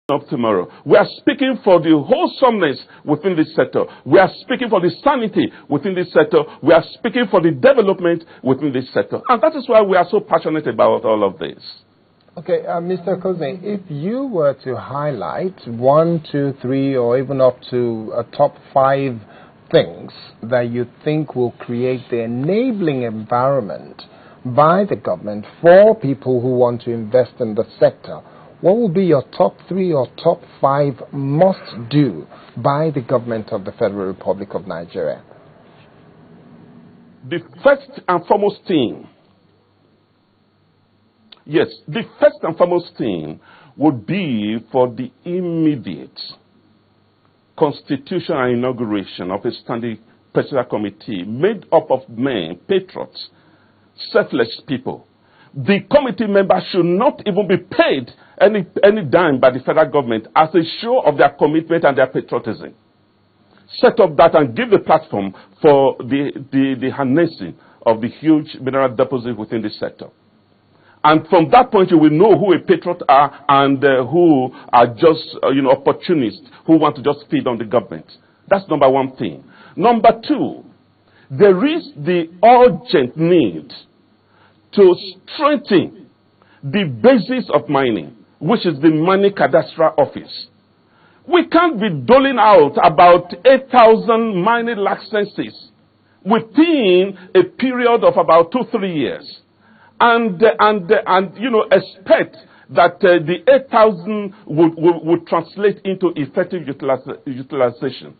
of tomorrow. We are speaking for the wholesomeness within this sector. We are speaking for the sanity within this sector. We are speaking for the development within this sector. And that is why we are so passionate about all of this. Okay, Mr. Kozne, if you were to highlight 1, 2, 3, or even up to a top 5 things that you think will create the enabling environment by the government for people who want to invest in the sector, what will be your top 3 or top 5 must do by the government of the Federal Republic of Nigeria? The first and foremost thing, the first and foremost thing would be for the immediate constitution and inauguration of a standing presidential committee made up of men, patriots, selfless people. The committee members should not even be paid any dime by the federal government as a show of their commitment and their patriotism. Set up that and give the platform for the harnessing of the huge mineral deposit within this sector. And from that point, you will know who a patriot are and who are just, opportunists who want to just feed on the government. That's number one thing. Number two, there is the urgent need to strengthen the basis of mining, which is the Mining Cadastral Office. We can't be doling out about 8,000 mining licenses within a period of about 2-3 years. And expect that the 8,000 would translate into effective utilization.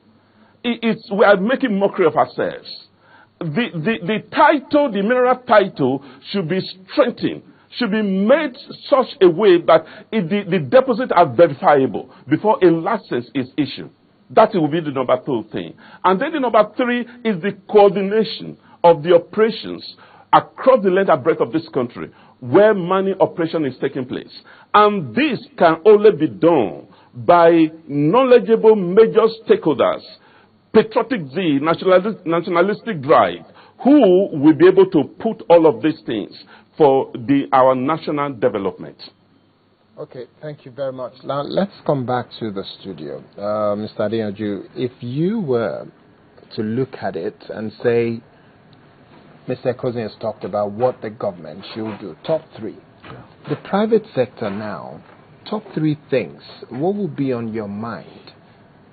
We are making mockery of ourselves. The title, the mineral title, should be strengthened, should be made such a way that the deposits are verifiable before a license is issued. That will be the number 2 thing. And then the number 3 is the coordination of the operations across the length and breadth of this country where mining operation is taking place. And this can only be done by knowledgeable major stakeholders, patriotic zeal, nationalistic drive, who will be able to put all of these things for our national development. Okay, thank you very much. Now, let's come back to the studio. Mr. Adeyanju, if you were to look at it and say, Mr. Kozne has talked about what the government should do, top 3. Yeah. The private sector now, top 3 things, what will be on your mind?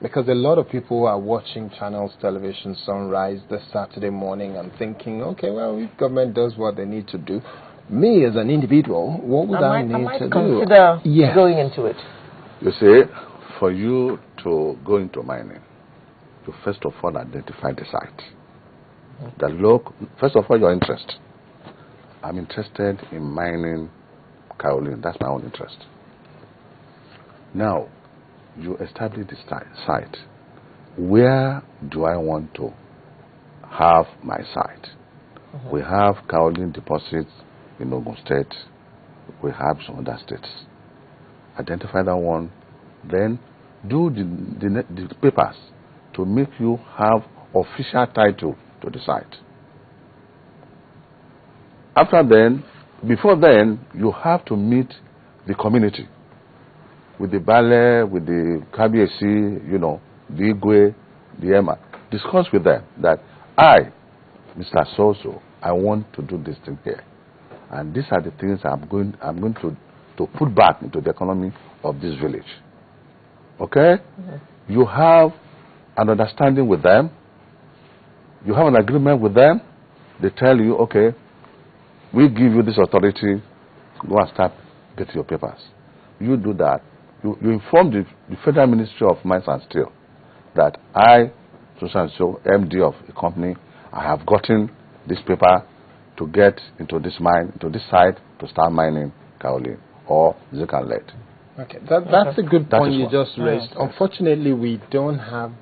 Because a lot of people are watching Channels Television Sunrise this Saturday morning and thinking, okay, well, if government does what they need to do, me as an individual, what would I need to do? Consider going into it. You see, for you to go into mining, you first of all identify the site. First of all, your interest. I'm interested in mining kaolin. That's my own interest. Now, you establish the site. Where do I want to have my site? We have kaolin deposits in Ogun State. We have some other states. Identify that one. Then do the papers to make you have official title to the site. Before then, you have to meet the community with the Bale, with the Kabiesi, the Igwe, the Ema. Discuss with them that I, Mr. Soso, I want to do this thing here, and these are the things I'm going to put back into the economy of this village. Okay? You have an understanding with them. You have an agreement with them. They tell you, okay, we give you this authority, go and start getting your papers. You do that. You inform the Federal Ministry of Mines and Steel that I, so MD of a company, I have gotten this paper to get into this mine, into this site, to start mining kaolin or zinc and lead. Okay, that's a good point you just raised. Unfortunately, we don't have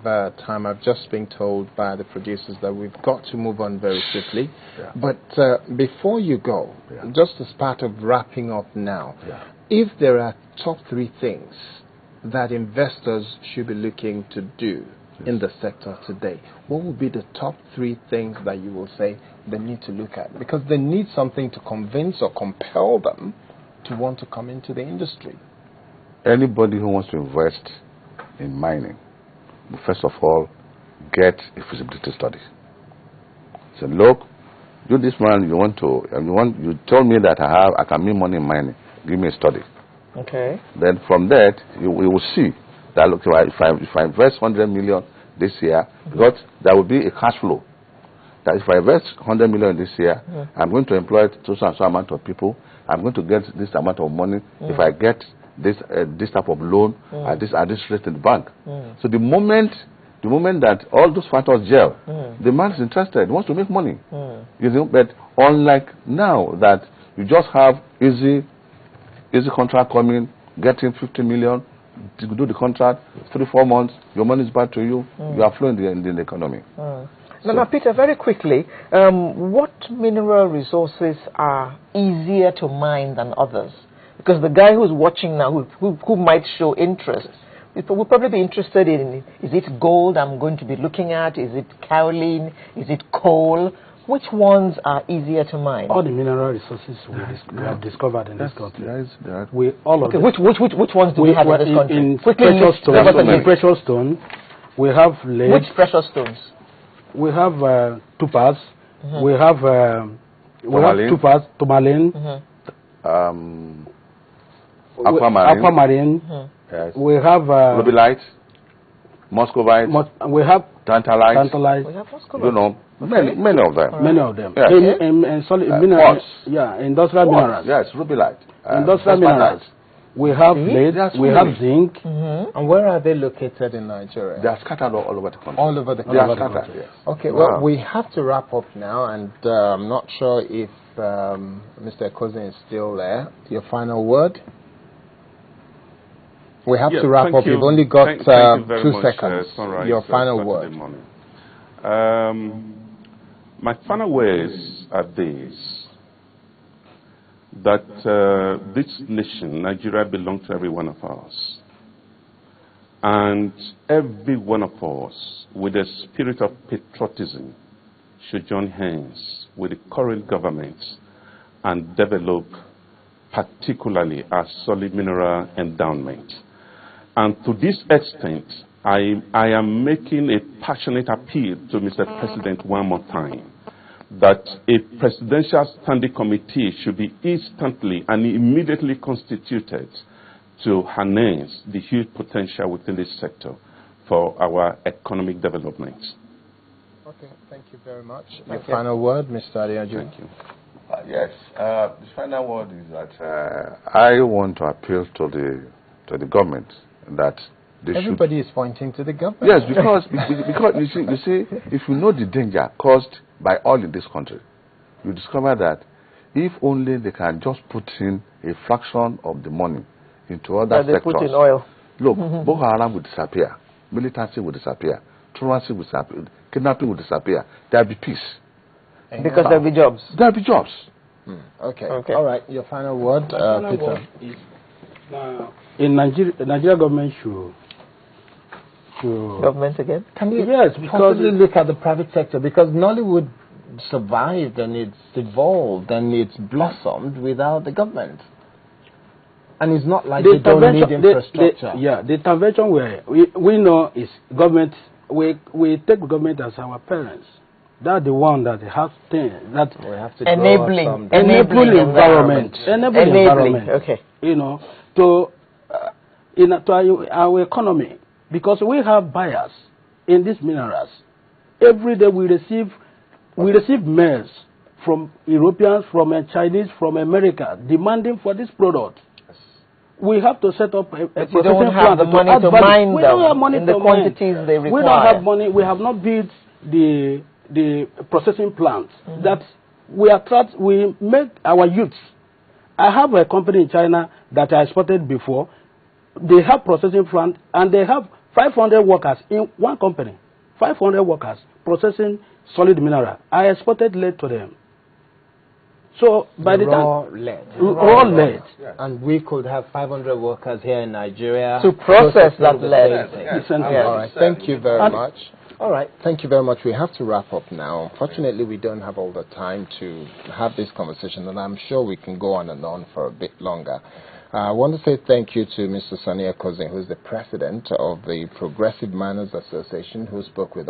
time. I've just been told by the producers that we've got to move on very swiftly. Yeah. But before you go, just as part of wrapping up now, if there are top 3 things that investors should be looking to do in the sector today, what would be the top 3 things that you will say they need to look at? Because they need something to convince or compel them to want to come into the industry. anybody who wants to invest in mining will first of all get a feasibility study. Say, look, you this man, you told me that I can make money in mining. Give me a study. Okay. Then from that, we will see that, look, if I invest 100 million this year, because there will be a cash flow. That if I invest 100 million this year, I'm going to employ so amount of people. I'm going to get this amount of money if I get this type of loan at this rate in the bank. So the moment that all those factors gel, the man is interested, wants to make money. You know, but unlike now that you just have easy contract coming, getting 50 million to do the contract, 3-4 months, your money is back to you. You are flowing in the economy. Now, Peter, very quickly, what mineral resources are easier to mine than others? Because the guy who's watching now, who might show interest, will probably be interested in, is it gold I'm going to be looking at? Is it kaolin? Is it coal? Which ones are easier to mine? All the mineral resources we have discovered in this country. Which ones do we have in this country? In precious stone, precious stone, we have lead. Which precious stones? We have topaz. We have topaz, tourmaline, aquamarine. Yes. We have rubellite, muscovite. We have tantalite. We have you know, many of them. Many of them. Yes. In solid minerals. Yeah, industrial minerals. Yes, rubellite. Industrial minerals. We have lead, we have zinc. And where are they located in Nigeria? They are scattered all over the country. All over the country. They are scattered, yes. Okay, well, we have to wrap up now, and I'm not sure if Mr. Cousin is still there. Your final word? We have to wrap up. You've only got 2 seconds. Your final word. My final words are these. That this nation, Nigeria, belongs to every one of us. And every one of us, with a spirit of patriotism, should join hands with the current government and develop particularly our solid mineral endowment. And to this extent, I am making a passionate appeal to Mr. President one more time, that a presidential standing committee should be instantly and immediately constituted to harness the huge potential within this sector for our economic development. Okay, thank you very much. Your final word, Mr. Adeyanju. Thank you. Yes, the final word is that I want to appeal to the government that everybody is pointing to the government. Yes, because you see, if you know the danger caused by oil in this country, you discover that if only they can just put in a fraction of the money into other sectors. They put in oil. Look, Boko Haram will disappear, militancy will disappear, truancy will disappear, kidnapping will disappear. There will be peace. Because there will be jobs. There will be jobs. Okay. All right. Your final word, Peter. In Nigeria, the Nigeria government should. Government again? Can we because look at the private sector? Because Nollywood survived and it's evolved and it's blossomed without the government. And it's not like they don't need infrastructure. The intervention we know is government. We take government as our parents. That's the one that has things that we have to enabling environment. Okay. You know, to our economy, because we have buyers in these minerals. Every day we receive mails from Europeans, from Chinese, from America demanding for this product. We have to set up a processing plant. We don't have the money to mine them in the quantities they require. We don't have money. We have not built the processing plant that we make our youths. I have a company in China that I exported before. They have processing plant and they have 500 workers in one company. 500 workers processing solid mineral. I exported lead to them. So by the raw lead. And we could have 500 workers here in Nigeria to process that lead. All right. Thank you very much. All right. Thank you very much. We have to wrap up now. Unfortunately, we don't have all the time to have this conversation, and I'm sure we can go on and on for a bit longer. I want to say thank you to Mr. Sani Ekozin, who is the president of the Progressive Miners Association, who spoke with us.